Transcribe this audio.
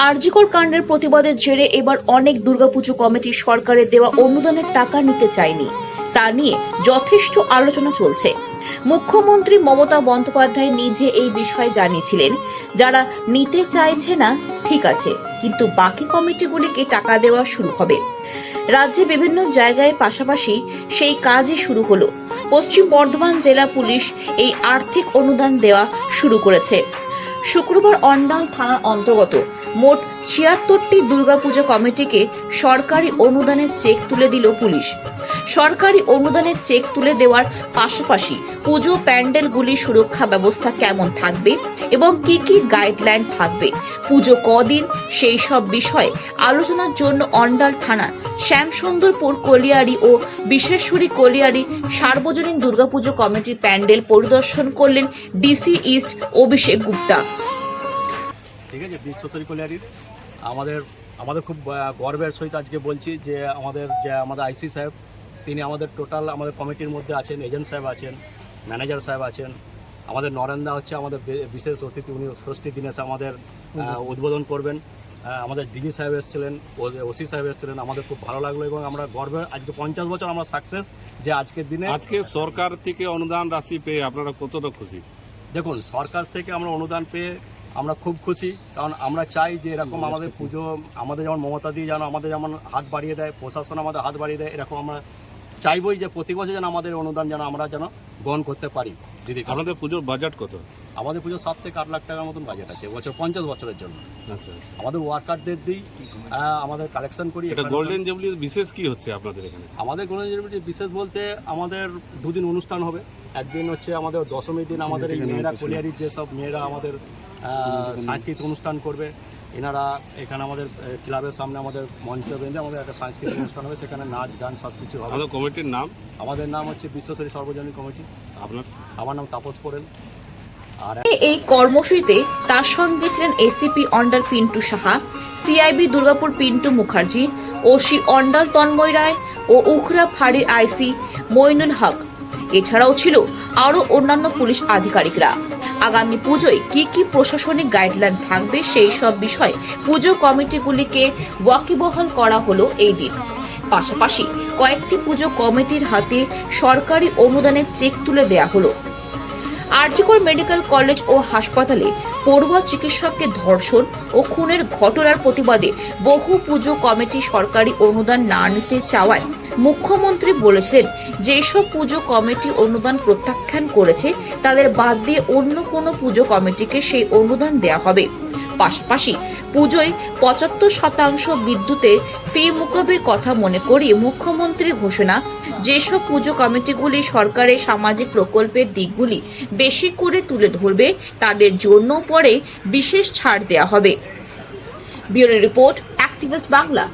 আরজিকর কাণ্ডের প্রতিবাদের জেরে এবার অনেক দুর্গাপুজো কমিটি সরকারের দেওয়া অনুদানের টাকা নিতে চায়নি। তা নিয়ে যথেষ্ট আলোচনা চলছে। মুখ্যমন্ত্রী মমতা বন্দ্যোপাধ্যায় নিজে এই বিষয়ে জানিয়েছিলেন, যারা নিতে চাইছে না ঠিক আছে, কিন্তু বাকি কমিটিগুলিকে টাকা দেওয়া শুরু হবে। রাজ্যে বিভিন্ন জায়গায় পাশাপাশি সেই কাজই শুরু হলো। পশ্চিম বর্ধমান জেলা পুলিশ এই আর্থিক অনুদান দেওয়া শুরু করেছে। শুক্রবার অন্ডাল থানার অন্তর্গত মোট ৭৬টি দুর্গাপুজো কমিটিকে সরকারি অনুদানের চেক তুলে দিল পুলিশ। সরকারি অনুদানের চেক তুলে দেওয়ার পাশাপাশি পুজো প্যান্ডেলগুলি সুরক্ষা ব্যবস্থা কেমন থাকবে এবং কি কি গাইডলাইন থাকবে, পুজো কদিন, সেই সব বিষয়ে আলোচনার জন্য অন্ডাল থানার শ্যামসুন্দরপুর কলিয়ারি ও বিশেশ্বরী কলিয়ারি সার্বজনীন দুর্গাপুজো কমিটির প্যান্ডেল পরিদর্শন করলেন ডিসি ইস্ট অভিষেক গুপ্তা। ঠিক আছে, বিশ্বশ্বরী কলিয়ারির আমাদের খুব গর্বের সহিত আজকে বলছি যে আমাদের আইসি সাহেব, তিনি আমাদের টোটাল আমাদের কমিটির মধ্যে আছেন, এজেন্ট সাহেব আছেন, ম্যানেজার সাহেব আছেন। আমাদের নরেন্দা হচ্ছে আমাদের বিশেষ অতিথি, উনি ষষ্ঠী দিনে আমাদের উদ্বোধন করবেন। আমাদের ডিজি সাহেব এসেছিলেন, ওসি সাহেব এসেছিলেন। আমাদের খুব ভালো লাগলো এবং আমরা গর্বে আজকে 50 বছর আমরা সাকসেস যে আজকের দিনে। আজকে সরকার থেকে অনুদান রাশি পেয়ে আপনারা কতটা খুশি? দেখুন, সরকার থেকে আমরা অনুদান পেয়ে আমরা খুব খুশি, কারণ আমরা চাই যে এরকম আমাদের পুজো, আমাদের যেমন মমতা দিয়ে যেন আমাদের যেমন হাত বাড়িয়ে দেয়, প্রশাসন আমাদের হাত বাড়িয়ে দেয়, এরকম আমরা চাইবই যে প্রতি বছর যেন আমাদের অনুদান যেন আমরা যেন গ্রহণ করতে পারি। দিদি, আপনাদের পুজোর বাজেট কত? আমাদের পুজো 7 থেকে 8 লাখ টাকার মতন বাজেট আছে বছর 50 বছরের জন্য। আচ্ছা, আমাদের ওয়ার্কারদের দিই, আমাদের কালেকশন করি। এটা গোল্ডেন জুবলি বিশেষ কি হচ্ছে আপনাদের এখানে? আমাদের গোল্ডেন জুবলি বিশেষ বলতে আমাদের 2 দিন অনুষ্ঠান হবে। একদিন হচ্ছে আমাদের দশমীর দিন আমাদের এই মেয়েরা, কলিয়ারির যেসব মেয়েরা আমাদের সাংস্কৃতিক অনুষ্ঠান করবে, এনারা এখানে আমাদের ক্লাবের সামনে আমাদের মঞ্চ বেঁধে আমাদের একটা সাংস্কৃতিক অনুষ্ঠান হবে, সেখানে নাচ গান সব কিছু হবে। আমাদের কমিটির নাম? আমাদের নাম হচ্ছে বিশ্বশ্বরী সর্বজনীন কমিটি। আমার নাম তাপস পোরেল। আর এই কর্মসূচিতে তার সঙ্গে ছিলেন ACP Andal Pintu Saha, CIB Durgapur Pintu Mukherjee, OC Andal Tanmoy Roy ও উখরা ফাঁড়ির আইসি মইনুল হক। এছাড়াও ছিল আরো অন্যান্য পুলিশ আধিকারিকরা। আগামী পুজোয় কি কি প্রশাসনিক গাইডলাইন থাকবে সেই সব বিষয়ে পুজো কমিটিগুলিকে ওয়াকিবহাল করা হলো এই দিন। পাশাপাশি কয়েকটি পুজো কমিটির হাতে সরকারি অনুদানের চেক তুলে দেয়া হলো। আরজিকর মেডিকেল কলেজ ও হাসপাতালে পড়ুয়া চিকিৎসককে ধর্ষণ ও খুনের ঘটনার প্রতিবাদে বহু পুজো কমিটি সরকারি অনুদান না নিতে চাওয়ায় মুখ্যমন্ত্রী বলেছিলেন, যেসব পুজো কমিটি অনুদান প্রত্যাখ্যান করেছে তাদের বাদ দিয়ে অন্য কোনো পুজো কমিটিকে সেই অনুদান দেয়া হবে। পাশাপাশি পুজোয় ৭৫% বিদ্যুতের ফি মুকুবের কথা মনে করিয়ে মুখ্যমন্ত্রীর ঘোষণা, যেসব পুজো কমিটিগুলি সরকারের সামাজিক প্রকল্পের দিকগুলি বেশি করে তুলে ধরবে তাদের জন্য পরে বিশেষ ছাড় দেওয়া হবে। Bureau report, activist Bangla.